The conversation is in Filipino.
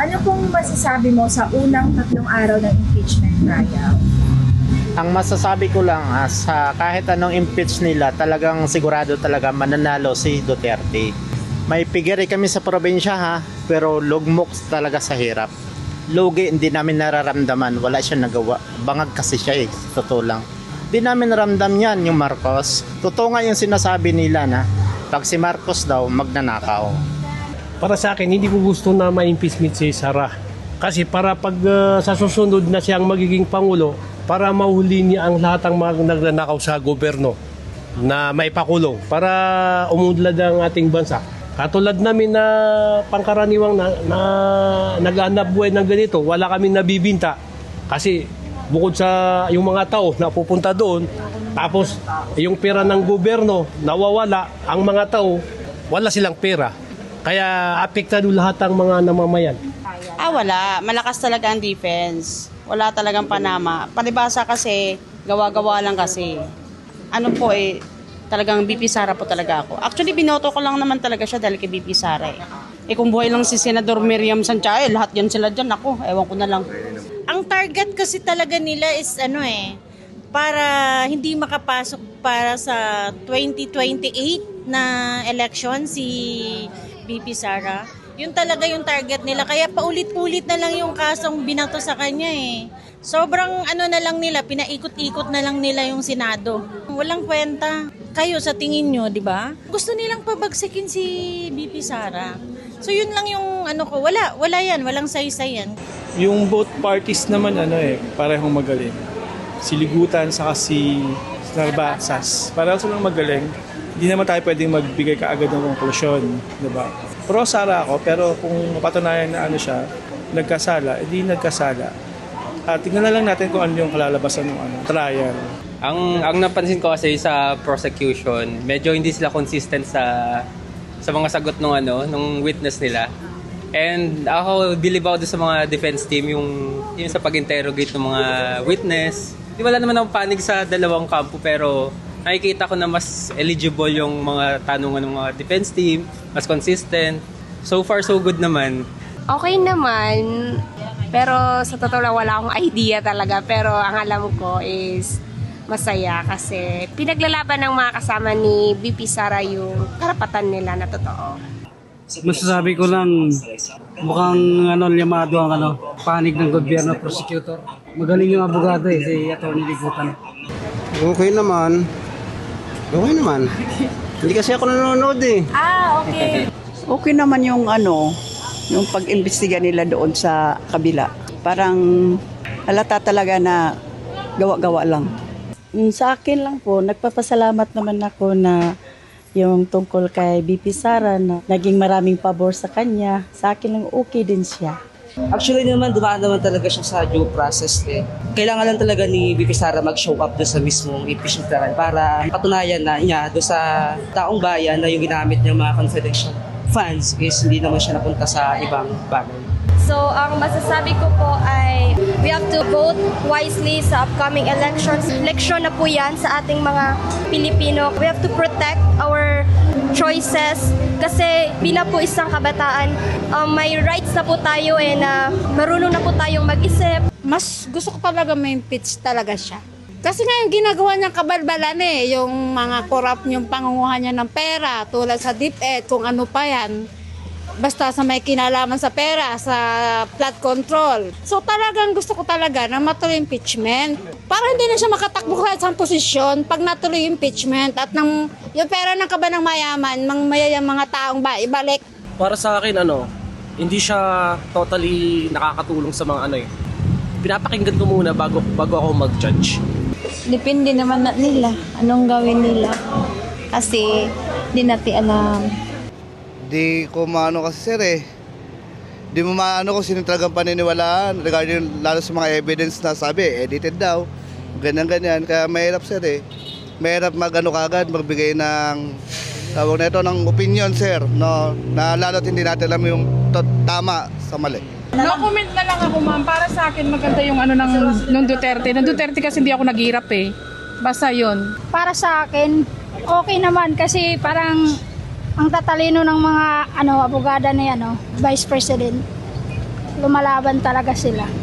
Ano pong masasabi mo sa unang 3 araw ng impeachment trial? Ang masasabi ko lang sa kahit anong impeach nila, talagang sigurado talaga mananalo si Duterte. May pigiri kami sa probinsya pero lugmok talaga sa hirap. Lugi hindi namin nararamdaman, wala siya nagawa. Bangag kasi siya totoo lang. Hindi namin naramdam yan yung Marcos. Totoo nga yung sinasabi nila na pag si Marcos daw magnanakaw. Para sa akin, hindi ko gusto na ma-impeachment si Sara. Kasi para pag sa susunod na siyang magiging Pangulo, para mahuli niya ang lahat ng mga nagnanakaw sa gobyerno na maipakulong para umunlad ang ating bansa. Katulad namin na pangkaraniwang na naghahanap buhay ng ganito, wala kaming nabibinta. Kasi bukod sa yung mga tao na pupunta doon, tapos yung pera ng gobyerno nawawala, ang mga tao wala silang pera. Kaya apektado lahat ang mga namamayan. Wala. Malakas talaga ang defense. Wala talagang panama. Palibasa kasi, gawa-gawa lang kasi. Talagang BP Sara po talaga ako. Actually, binoto ko lang naman talaga siya dahil kay BP Sara kung buhay lang si Senador Miriam Santiago, lahat yan sila dyan. Ako, ewan ko na lang. Ang target kasi talaga nila is para hindi makapasok para sa 2028 na election si BP Sara. Yun talaga yung target nila. Kaya paulit-ulit na lang yung kasong binato sa kanya Sobrang na lang nila, pinaikot-ikot na lang nila yung Senado. Walang kwenta. Kayo sa tingin nyo, di ba? Gusto nilang pabagsakin si BP Sara. So yun lang yung ko. Wala yan. Walang saysay yan. Yung both parties naman parehong magaling. Si Ligutan saka si Narbasas. Parehong silang magaling. Hindi naman tayo pwedeng magbigay kaagad ng konklusyon, di ba? Pro Sara ako, pero kung mapatunayan na siya, nagkasala, hindi nagkasala. Tingnan na lang natin kung ano yung kalalabasan ng trial. Ang napansin ko kasi sa prosecution, medyo hindi sila consistent sa mga sagot nung witness nila. And ako, believe ako sa mga defense team, yung sa pag-interrogate ng mga witness. Wala naman akong panig sa dalawang kampo, pero nakikita ko na mas eligible yung mga tanungan ng mga defense team, mas consistent. So far, so good naman. Okay naman, pero sa totoo lang wala akong idea talaga. Pero ang alam ko is masaya kasi pinaglalaban ng mga kasama ni BP Sara yung karapatan nila na totoo. Masasabi ko lang, mukhang liyamado ang panig ng gobyerno, prosecutor. Magaling yung abogado si Atty. Ligutan. Okay naman. Hindi kasi ako nanonood Okay. Okay naman yung yung pag-imbestiga nila doon sa kabila. Parang halata talaga na gawa-gawa lang. Sa akin lang po, nagpapasalamat naman ako na yung tungkol kay BP Sara na naging maraming pabor sa kanya. Sa akin lang okay din siya. Actually naman, dumaan naman talaga siya sa due process Kailangan lang talaga ni BP Sara mag-show up doon sa mismong impeachment trial para patunayan na niya doon sa taong bayan na yung ginamit niyang mga confidential funds is hindi naman siya napunta sa ibang bagay. So, ang masasabi ko po ay we have to vote wisely sa upcoming elections. Eleksyon na po yan sa ating mga Pilipino. We have to protect our choices kasi bilang po isang kabataan, may rights na po tayo na marunong na po tayong mag-isip. Mas gusto ko talaga may impeach talaga siya. Kasi nga yung ginagawa niyang kabalbalan yung mga corrupt yung pangunguha niya ng pera, tulad sa DepEd, kung ano pa yan. Basta sa may kinalaman sa pera, sa flood control. So talagang gusto ko talaga na matuloy impeachment. Para hindi na siya makatakbo kahit sa posisyon pag natuloy impeachment at yung pera ng kabanang mayaman, mayayang mga taong ibalik. Para sa akin, hindi siya totally nakakatulong sa mga Pinapakinggan ko muna bago ako mag-judge. Depende naman nila, anong gawin nila. Kasi di natin alam. Di ko maano kasi sir Di mo maano kung sino talagang paniniwalaan regarding lalo sa mga evidence na sabi, edited daw. Ganyan-ganyan. Kaya mahirap sir Mahirap kagad, magbigay ng tawag na ito ng opinion sir. No? Na lalo't hindi natin alam yung tama sa mali. No comment na lang ako ma'am. Para sa akin maganda yung ng Duterte. Ng Duterte kasi hindi ako naghirap Basta yun. Para sa akin, okay naman kasi parang ang tatalino ng mga abogada ni Vice President. lumalaban talaga sila.